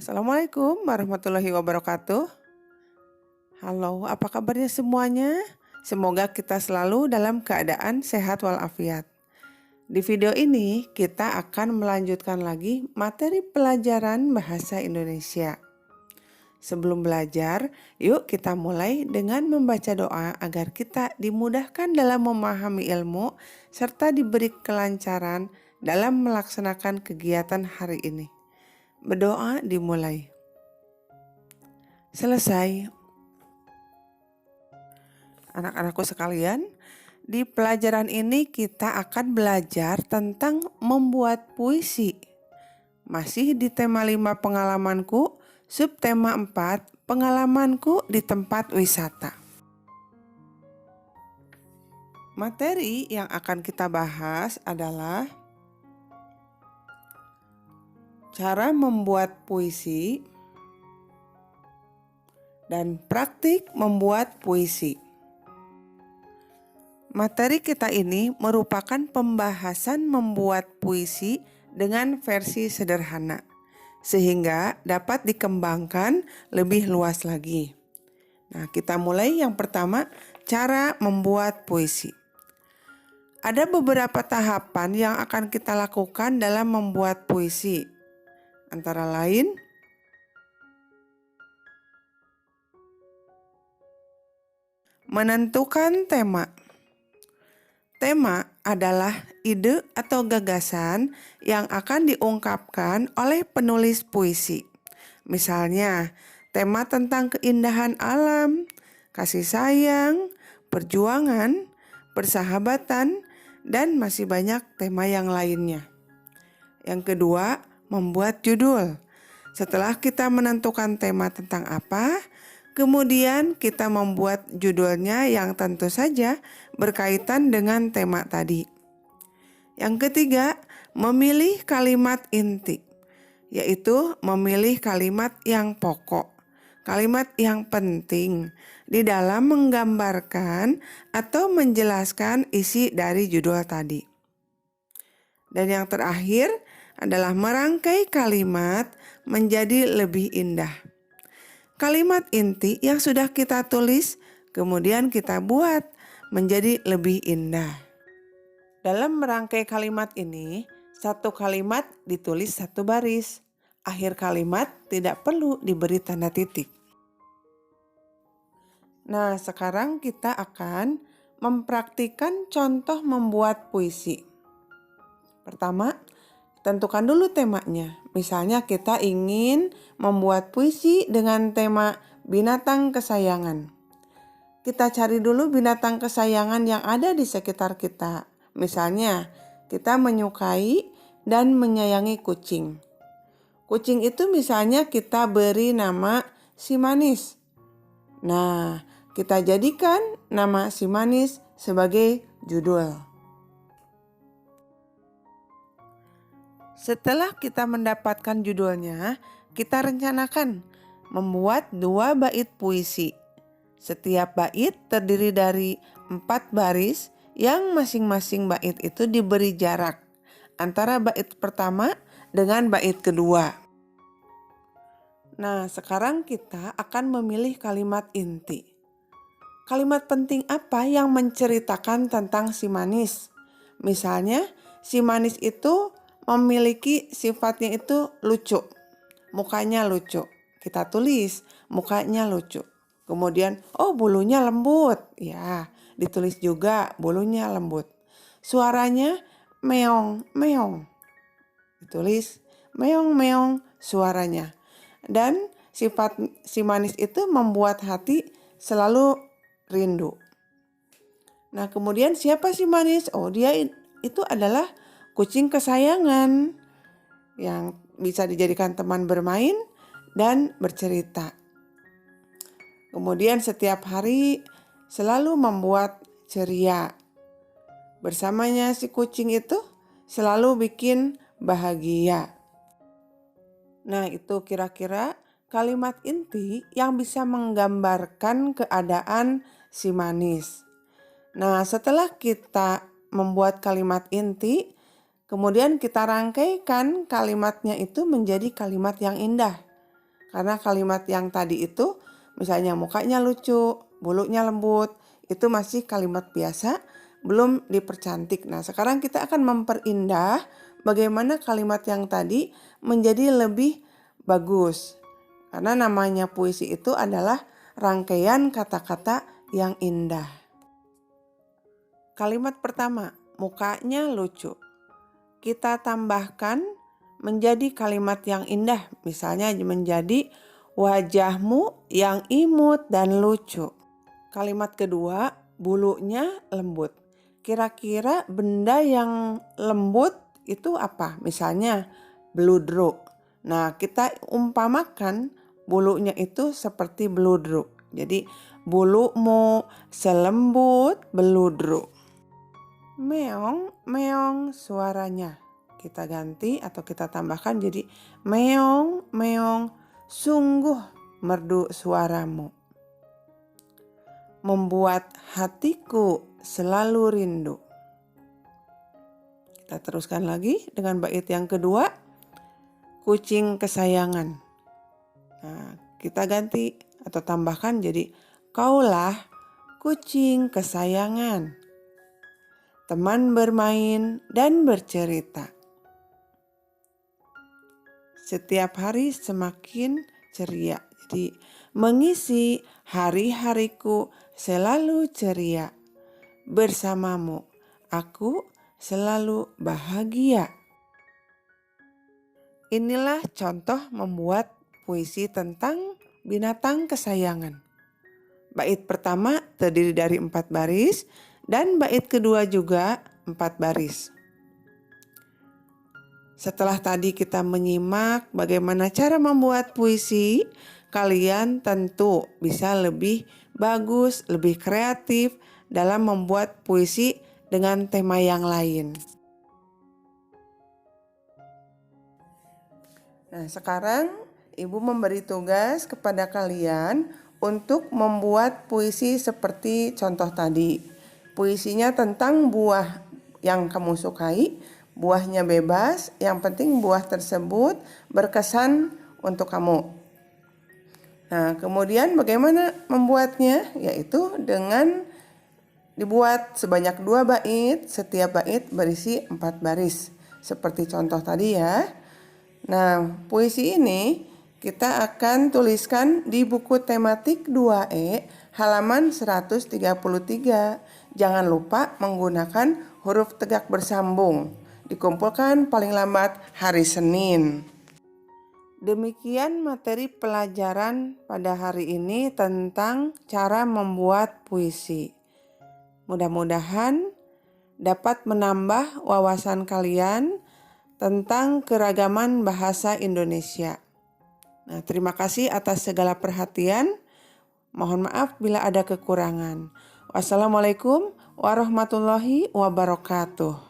Assalamualaikum warahmatullahi wabarakatuh. Halo, apa kabarnya semuanya? Semoga kita selalu dalam keadaan sehat walafiat. Di video ini kita akan melanjutkan lagi materi pelajaran bahasa Indonesia. Sebelum belajar, yuk kita mulai dengan membaca doa agar kita dimudahkan dalam memahami ilmu serta diberi kelancaran dalam melaksanakan kegiatan hari ini. Berdoa dimulai. Selesai. Anak-anakku sekalian, di pelajaran ini kita akan belajar tentang membuat puisi. Masih di tema 5 pengalamanku, subtema 4 pengalamanku di tempat wisata. Materi yang akan kita bahas adalah cara membuat puisi dan praktik membuat puisi. Materi kita ini merupakan pembahasan membuat puisi dengan versi sederhana, sehingga dapat dikembangkan lebih luas lagi. Nah, kita mulai yang pertama, cara membuat puisi. Ada beberapa tahapan yang akan kita lakukan dalam membuat puisi. Antara lain, menentukan tema. Tema adalah ide atau gagasan yang akan diungkapkan oleh penulis puisi. Misalnya, tema tentang keindahan alam, kasih sayang, perjuangan, persahabatan, dan masih banyak tema yang lainnya. Yang kedua, membuat judul. Setelah kita menentukan tema tentang apa, kemudian kita membuat judulnya yang tentu saja berkaitan dengan tema tadi. Yang ketiga, memilih kalimat inti, yaitu memilih kalimat yang pokok, kalimat yang penting di dalam menggambarkan atau menjelaskan isi dari judul tadi. Dan yang terakhir adalah merangkai kalimat menjadi lebih indah. Kalimat inti yang sudah kita tulis, kemudian kita buat menjadi lebih indah. Dalam merangkai kalimat ini, satu kalimat ditulis satu baris. Akhir kalimat tidak perlu diberi tanda titik. Nah, sekarang kita akan mempraktikkan contoh membuat puisi. Pertama, tentukan dulu temanya. Misalnya kita ingin membuat puisi dengan tema binatang kesayangan. Kita cari dulu binatang kesayangan yang ada di sekitar kita. Misalnya, kita menyukai dan menyayangi kucing. Kucing itu misalnya kita beri nama si manis. Nah, kita jadikan nama si manis sebagai judul. Setelah kita mendapatkan judulnya, kita rencanakan membuat 2 bait puisi. Setiap bait terdiri dari 4 baris yang masing-masing bait itu diberi jarak antara bait pertama dengan bait kedua. Nah, sekarang kita akan memilih kalimat inti. Kalimat penting apa yang menceritakan tentang si manis? Misalnya, si manis itu memiliki sifatnya itu lucu, mukanya lucu. Kita tulis mukanya lucu. Kemudian, bulunya lembut. Ya, ditulis juga bulunya lembut. Suaranya meong, meong. Ditulis meong, meong suaranya. Dan sifat si manis itu membuat hati selalu rindu. Nah, kemudian siapa si manis? Dia itu adalah kucing kesayangan yang bisa dijadikan teman bermain dan bercerita. Kemudian setiap hari selalu membuat ceria. Bersamanya si kucing itu selalu bikin bahagia. Nah, itu kira-kira kalimat inti yang bisa menggambarkan keadaan si manis. Nah, setelah kita membuat kalimat inti, kemudian kita rangkaikan kalimatnya itu menjadi kalimat yang indah. Karena kalimat yang tadi itu misalnya mukanya lucu, bulunya lembut, itu masih kalimat biasa, belum dipercantik. Nah, sekarang kita akan memperindah bagaimana kalimat yang tadi menjadi lebih bagus. Karena namanya puisi itu adalah rangkaian kata-kata yang indah. Kalimat pertama, mukanya lucu. Kita tambahkan menjadi kalimat yang indah. Misalnya menjadi wajahmu yang imut dan lucu. Kalimat kedua, bulunya lembut. Kira-kira benda yang lembut itu apa? Misalnya beludru. Nah, kita umpamakan bulunya itu seperti beludru. Jadi bulumu selembut beludru. Meong, meong suaranya. Kita ganti atau kita tambahkan jadi meong, meong, sungguh merdu suaramu. Membuat hatiku selalu rindu. Kita teruskan lagi dengan bait yang kedua, kucing kesayangan. Nah, kita ganti atau tambahkan jadi kaulah kucing kesayangan. Teman bermain dan bercerita. Setiap hari semakin ceria. Jadi mengisi hari-hariku selalu ceria. Bersamamu aku selalu bahagia. Inilah contoh membuat puisi tentang binatang kesayangan. Bait pertama terdiri dari 4 baris dan bait kedua juga 4 baris. Setelah tadi kita menyimak bagaimana cara membuat puisi, kalian tentu bisa lebih bagus, lebih kreatif dalam membuat puisi dengan tema yang lain. Nah, sekarang Ibu memberi tugas kepada kalian untuk membuat puisi seperti contoh tadi. Puisinya tentang buah yang kamu sukai, buahnya bebas, yang penting buah tersebut berkesan untuk kamu. Nah, kemudian bagaimana membuatnya? Yaitu dengan dibuat sebanyak 2 bait, setiap bait berisi 4 baris. Seperti contoh tadi ya. Nah, puisi ini kita akan tuliskan di buku tematik 2E halaman 133. Jangan lupa menggunakan huruf tegak bersambung. Dikumpulkan paling lambat hari Senin. Demikian materi pelajaran pada hari ini tentang cara membuat puisi. Mudah-mudahan dapat menambah wawasan kalian tentang keragaman bahasa Indonesia. Nah, terima kasih atas segala perhatian. Mohon maaf bila ada kekurangan. Wassalamualaikum warahmatullahi wabarakatuh.